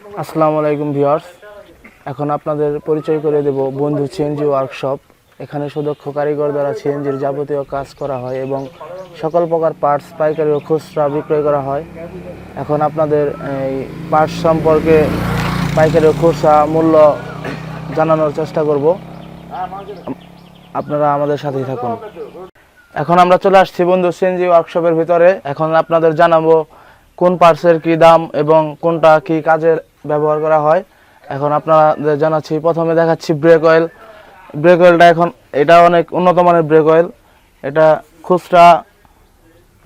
আসসালামু আলাইকুম ভিউয়ার্স। এখন আপনাদের পরিচয় করে দেব বন্ধু সিএনজি ওয়ার্কশপ। এখানে সুদক্ষ কারিগর দ্বারা সিএনজির যাবতীয় কাজ করা হয় এবং সকল প্রকার পার্টস পাইকারি ও খুচরা বিক্রয় করা হয়। এখন আপনাদের এই পার্টস সম্পর্কে পাইকারি ও খুচরা মূল্য জানানোর চেষ্টা করব, আপনারা আমাদের সাথেই থাকুন। এখন আমরা চলে আসছি বন্ধু সিএনজি ওয়ার্কশপের ভিতরে। এখন আপনাদের জানাবো কোন পার্টসের কি দাম এবং কোনটা কি কাজে ব্যবহার করা হয়। এখন আপনাদের জানাচ্ছি, প্রথমে দেখাচ্ছি ব্রেক অয়েল। ব্রেক অয়েলটা এখন এটা অনেক উন্নত মানের ব্রেক অয়েল। এটা খুচরা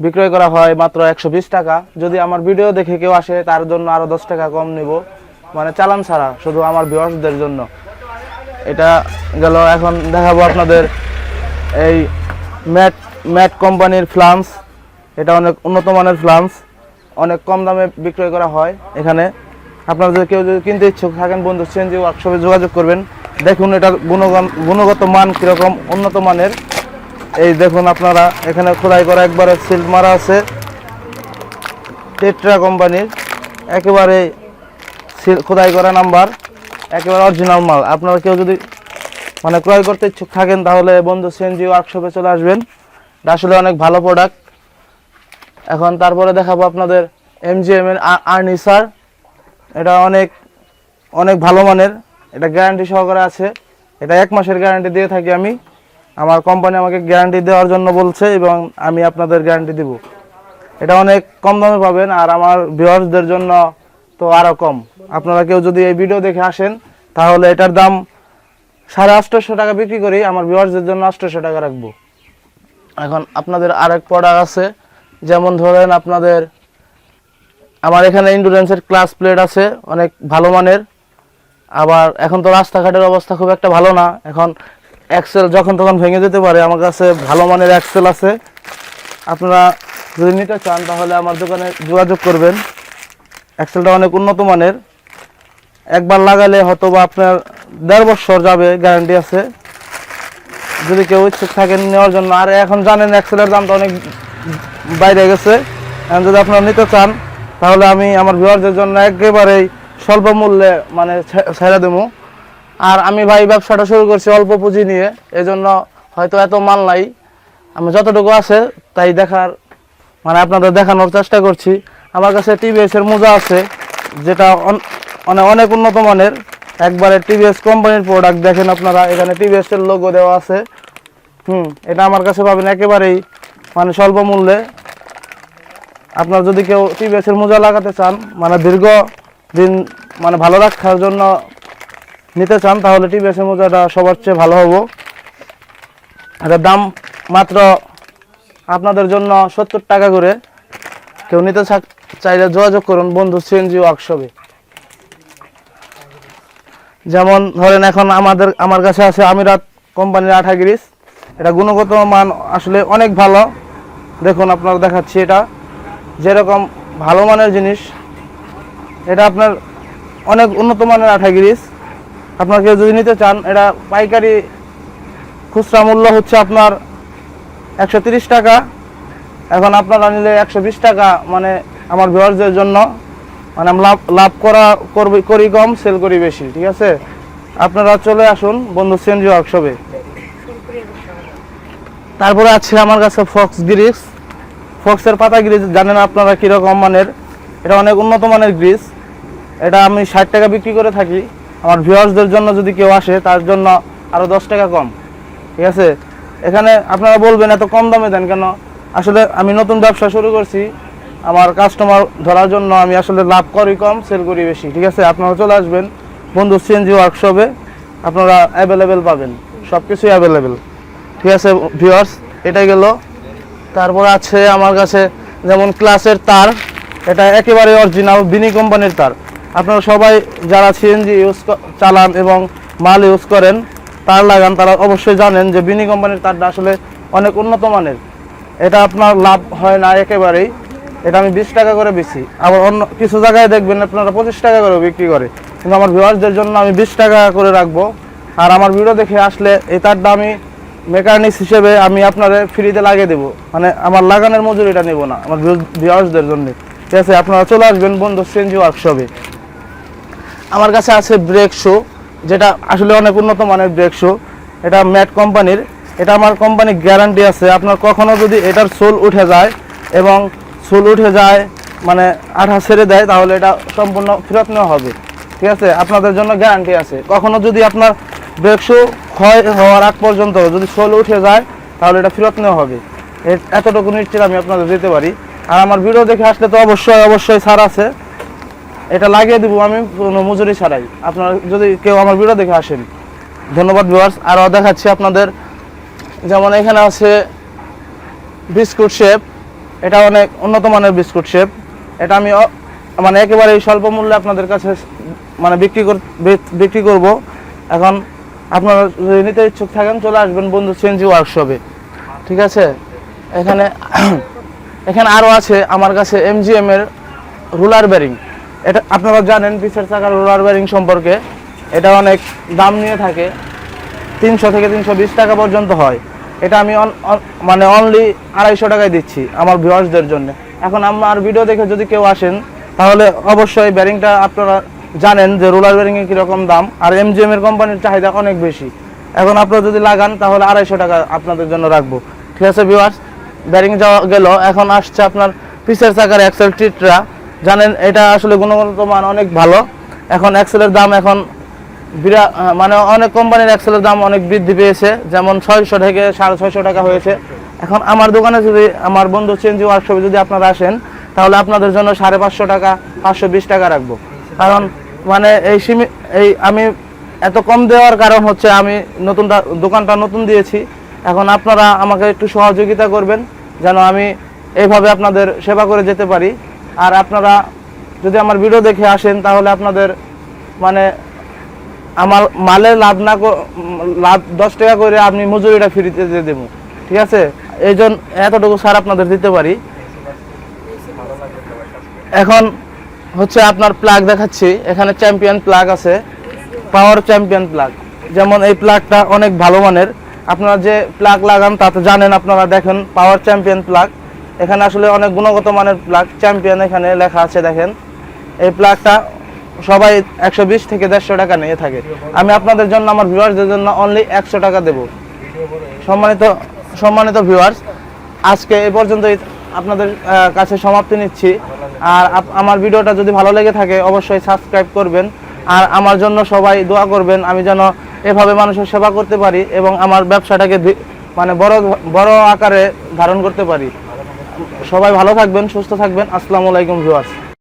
বিক্রয় করা হয় মাত্র 120 টাকা। যদি আমার ভিডিও দেখে কেউ আসে তার জন্য আরও 10 টাকা কম নেব, মানে চালান ছাড়া, শুধু আমার ভিউয়ার্সদের জন্য। এটা গেল। এখন দেখাবো আপনাদের এই ম্যাট কোম্পানির ফ্লান্স। এটা অনেক উন্নত মানের ফ্লান্স, অনেক কম দামে বিক্রয় করা হয় এখানে। আপনারা যদি কেউ কিনতে ইচ্ছুক থাকেন বন্ধু সিএনজি ওয়ার্কশপে যোগাযোগ করবেন। দেখুন এটার গুণগত মান কীরকম উন্নত মানের। এই দেখুন আপনারা, এখানে খোদাই করা একবারে সিল মারা আছে, টেট্রা কোম্পানির একেবারে খোদাই করা নাম্বার, একেবারে অরিজিনাল মাল। আপনারা কেউ যদি মানে ক্রয় করতে ইচ্ছুক থাকেন তাহলে বন্ধু সিএনজি ওয়ার্কশপে চলে আসবেন। এটা আসলে অনেক ভালো প্রোডাক্ট। এখন তারপরে দেখাবো আপনাদের এমজিএম এর আর্নিসার। এটা অনেক ভালো মানের, এটা গ্যারান্টি সহকারে আছে। এটা 1 মাসের গ্যারান্টি দিয়ে থাকি আমি। আমার কোম্পানি আমাকে গ্যারান্টি দেওয়ার জন্য বলছে এবং আমি আপনাদের গ্যারান্টি দিব। এটা অনেক কম দামে পাবেন, আর আমার ভিউয়ার্সদের জন্য তো আরও কম। আপনারা কেউ যদি এই ভিডিও দেখে আসেন তাহলে এটার দাম 850 টাকা বিক্রি করি, আমার ভিউয়ার্সদের জন্য 800 টাকা রাখবো। এখন আপনাদের আরেক প্রোডাক্ট আছে, যেমন ধরেন আপনাদের আমার এখানে ইন্ডুরেন্সের ক্লাস প্লেট আছে অনেক ভালো মানের। আবার এখন তো রাস্তাঘাটের অবস্থা খুব একটা ভালো না, এখন অ্যাক্সেল যখন তখন ভেঙে যেতে পারে। আমার কাছে ভালো মানের অ্যাক্সেল আছে। আপনারা যদি নিতে চান তাহলে আমার দোকানে যোগাযোগ করবেন। অ্যাক্সেলটা অনেক উন্নত মানের, একবার লাগালে হয়তো বা আপনার 1.5 বছর যাবে, গ্যারান্টি আছে। যদি কেউ ইচ্ছুক থাকেন নেওয়ার জন্য। আর এখন জানেন অ্যাক্সেলের দামটা অনেক বাইরে গেছে। এখন যদি আপনারা নিতে চান তাহলে আমি আমার ভিউয়ারদের জন্য একেবারেই স্বল্প মূল্যে মানে ছেড়ে দেবো। আর আমি ভাই ব্যবসাটা শুরু করছি অল্প পুঁজি নিয়ে, এজন্য হয়তো এত মাল নাই। আমি যতটুকু আছে তাই মানে আপনাদের দেখানোর চেষ্টা করছি। আমার কাছে টিভিএস এর মোজা আছে, যেটা অনেক উন্নত মানের, একবারে টিভিএস কোম্পানির প্রোডাক্ট। দেখেন আপনারা, এখানে টিভিএস এর লোগো দেওয়া আছে। এটা আমার কাছে পাবেন একেবারেই মানে স্বল্প মূল্যে। আপনার যদি কেউ টিভিএস এর মোজা লাগাতে চান, মানে দীর্ঘদিন মানে ভালো রাখার জন্য নিতে চান, তাহলে টিভিএস এর মোজাটা সবার চেয়ে ভালো হবো। এটার দাম মাত্র আপনাদের জন্য 70 টাকা করে। কেউ নিতে চাইলে যোগাযোগ করুন বন্ধু সিএনজি ওয়ার্কশপে। যেমন ধরেন এখন আমার কাছে আছে আমিরাত কোম্পানির আঠা গ্রিস। এটা গুণগত মান আসলে অনেক ভালো। দেখুন আপনারা দেখাচ্ছি, এটা যেরকম ভালো মানের জিনিস, এটা আপনার অনেক উন্নত মানের আঠা গ্রিস। আপনার কেউ যদি নিতে চান, এটা পাইকারি খুচরা মূল্য হচ্ছে আপনার 130 টাকা। এখন আপনারা নিলে 120 টাকা, মানে আমার ভিউয়ারদের জন্য মানে লাভ করি কম, সেল করি বেশি। ঠিক আছে, আপনারা চলে আসুন বন্ধু সিএনজি ওয়ার্কশপে। তারপরে আছে আমার কাছে ফক্সের পাতা গ্রিজ। জানেন আপনারা কীরকম মানের, এটা অনেক উন্নত মানের গ্রিজ। এটা আমি 60 টাকা বিক্রি করে থাকি। আমার ভিউয়ার্সদের জন্য যদি কেউ আসে তার জন্য আরও 10 টাকা কম। ঠিক আছে, এখানে আপনারা বলবেন এত কম দামে দেন কেন। আসলে আমি নতুন ব্যবসা শুরু করছি, আমার কাস্টমার ধরার জন্য আমি আসলে লাভ করি কম, সেল করি বেশি। ঠিক আছে, আপনারা চলে আসবেন বন্ধু সিএনজি ওয়ার্কশপে, আপনারা অ্যাভেলেবেল পাবেন, সব কিছুই অ্যাভেলেবেল। ঠিক আছে ভিউয়ার্স, এটাই গেল। তারপর আছে আমার কাছে যেমন ক্লাসের তার। এটা একেবারে অরিজিনাল বিনি কোম্পানির তার। আপনারা সবাই যারা সিএনজি চালান এবং মাল ইউজ করেন, তার লাগান, তারা অবশ্যই জানেন যে বিনি কোম্পানির তারটা আসলে অনেক উন্নত মানের। এটা আপনার লাভ হয় না একেবারেই। এটা আমি 20 টাকা করে বেশি। আবার অন্য কিছু জায়গায় দেখবেন আপনারা 25 টাকা করে বিক্রি করে, কিন্তু আমার ভিউয়ার্সদের জন্য আমি 20 টাকা করে রাখবো। আর আমার ভিডিও দেখে আসলে এই তারটা আমি মেকানিক্স হিসেবে আমি আপনাদের ফ্রিতে লাগিয়ে দেবো, মানে আমার লাগানোর মজুরিটা নেব না, আমার ভিউয়ার্সদের জন্য। ঠিক আছে, আপনারা চলে আসবেন বন্ধু সিএনজি ওয়ার্কশপে। আমার কাছে আছে ব্রেক শু, যেটা আসলে অনেক উন্নত মানের ব্রেক শু। এটা ম্যাট কোম্পানির, এটা আমার কোম্পানি গ্যারান্টি আছে। আপনার কখনো যদি এটার সোল উঠে যায় এবং সোল উঠে যায় মানে আঠা ছেড়ে দেয়, তাহলে এটা সম্পূর্ণ ফেরত নেওয়া হবে। ঠিক আছে, আপনাদের জন্য গ্যারান্টি আছে। কখনো যদি আপনার ব্রেক শু ক্ষয় হওয়ার আগ পর্যন্ত যদি সোল উঠে যায়, তাহলে এটা ফেরত নেওয়া হবে। এতটুকু নিশ্চিত আমি আপনাদের দিতে পারি। আর আমার ভিডিও দেখে আসলে তো অবশ্যই ছাড় আছে, এটা লাগিয়ে দিব আমি কোনো মজুরি ছাড়াই, আপনারা যদি কেউ আমার ভিডিও দেখে আসেন। ধন্যবাদ ভিউয়ার্স। আরও দেখাচ্ছি আপনাদের, যেমন এখানে আছে বিস্কুট শেপ, এটা অনেক উন্নত মানের বিস্কুট শেপ। এটা আমি মানে একেবারে স্বল্প মূল্যে আপনাদের কাছে মানে বিক্রি করব। এখন আপনারা যদি নিতে ইচ্ছুক থাকেন চলে আসবেন বন্ধু সিএনজি ওয়ার্কশপে। ঠিক আছে, এখানে এখানে আরও আছে আমার কাছে এমজিএম এর রুলার বেরিং। এটা আপনারা জানেন পিছের চাকার রোলার বেয়ারিং সম্পর্কে, এটা অনেক দাম নিয়ে থাকে, 300 থেকে 320 টাকা পর্যন্ত হয়। এটা আমি মানে অনলি 250 টাকায় দিচ্ছি আমার ভিউয়ার্সদের জন্য। এখন আমার ভিডিও দেখে যদি কেউ আসেন, তাহলে অবশ্যই বেয়ারিংটা আপনারা জানেন যে রোলার বেয়ারিংয়ের কীরকম দাম, আর এমজিএম এর কোম্পানির চাহিদা অনেক বেশি। এখন আপনারা যদি লাগান তাহলে 250 টাকা আপনাদের জন্য রাখবো। ঠিক আছে ভিউয়ার্স, বেয়ারিং যাওয়া গেল। এখন আসছে আপনার পিছের চাকার অ্যাক্সেল টিটরা। জানেন এটা আসলে গুণগত মান অনেক ভালো। এখন অ্যাক্সেলের দাম এখন মানে অনেক কোম্পানির অ্যাক্সেলের দাম অনেক বৃদ্ধি পেয়েছে, যেমন 600 থেকে 650 টাকা হয়েছে। এখন আমার দোকানে যদি আমার বন্ধু সিএনজি ওয়ার্কশপে যদি আপনারা আসেন, তাহলে আপনাদের জন্য 550 টাকা 520 টাকা রাখবো। কারণ মানে এই আমি এত কম দেওয়ার কারণ হচ্ছে আমি দোকানটা নতুন দিয়েছি। এখন আপনারা আমাকে একটু সহযোগিতা করবেন যেন আমি এইভাবে আপনাদের সেবা করে যেতে পারি। আর আপনারা যদি আমার ভিডিও দেখে আসেন, তাহলে আপনাদের মানে আমার মালের লাভ 10 টাকা করে আপনি মজুরিটা ফ্রিতে দিয়ে দেবো। ঠিক আছে, এই জন্য এতটুকু ছাড় আপনাদের দিতে পারি। এখন হচ্ছে আপনার প্লাগ দেখাচ্ছি। এখানে চ্যাম্পিয়ন প্লাগ আছে, পাওয়ার চ্যাম্পিয়ন প্লাগ। যেমন এই প্লাগটা অনেক ভালো মানের। আপনারা যে প্লাগ লাগান তাতে জানেন, আপনারা দেখেন পাওয়ার চ্যাম্পিয়ন প্লাগ। এখানে আসলে অনেক গুণগত মানের প্লাগ, চ্যাম্পিয়ন এখানে লেখা আছে দেখেন। এই প্লাগটা সবাই 120 থেকে 150 টাকা নিয়ে থাকে। আমি আপনাদের জন্য আমার ভিউয়ার্সদের জন্য অনলি 100 টাকা দেব। সম্মানিত ভিউয়ার্স, আজকে এই পর্যন্তই আপনাদের কাছে সমাপ্তি নিচ্ছি। আর আমার ভিডিওটা যদি ভালো লেগে থাকে অবশ্যই সাবস্ক্রাইব করবেন। আর আমার জন্য সবাই দোয়া করবেন, আমি যেন এভাবে মানুষের সেবা করতে পারি এবং আমার ব্যবসাটাকে মানে বড় আকারে ধারণ করতে পারি। সবাই ভালো থাকবেন, সুস্থ থাকবেন। আসসালামু আলাইকুম ভিউয়ার্স।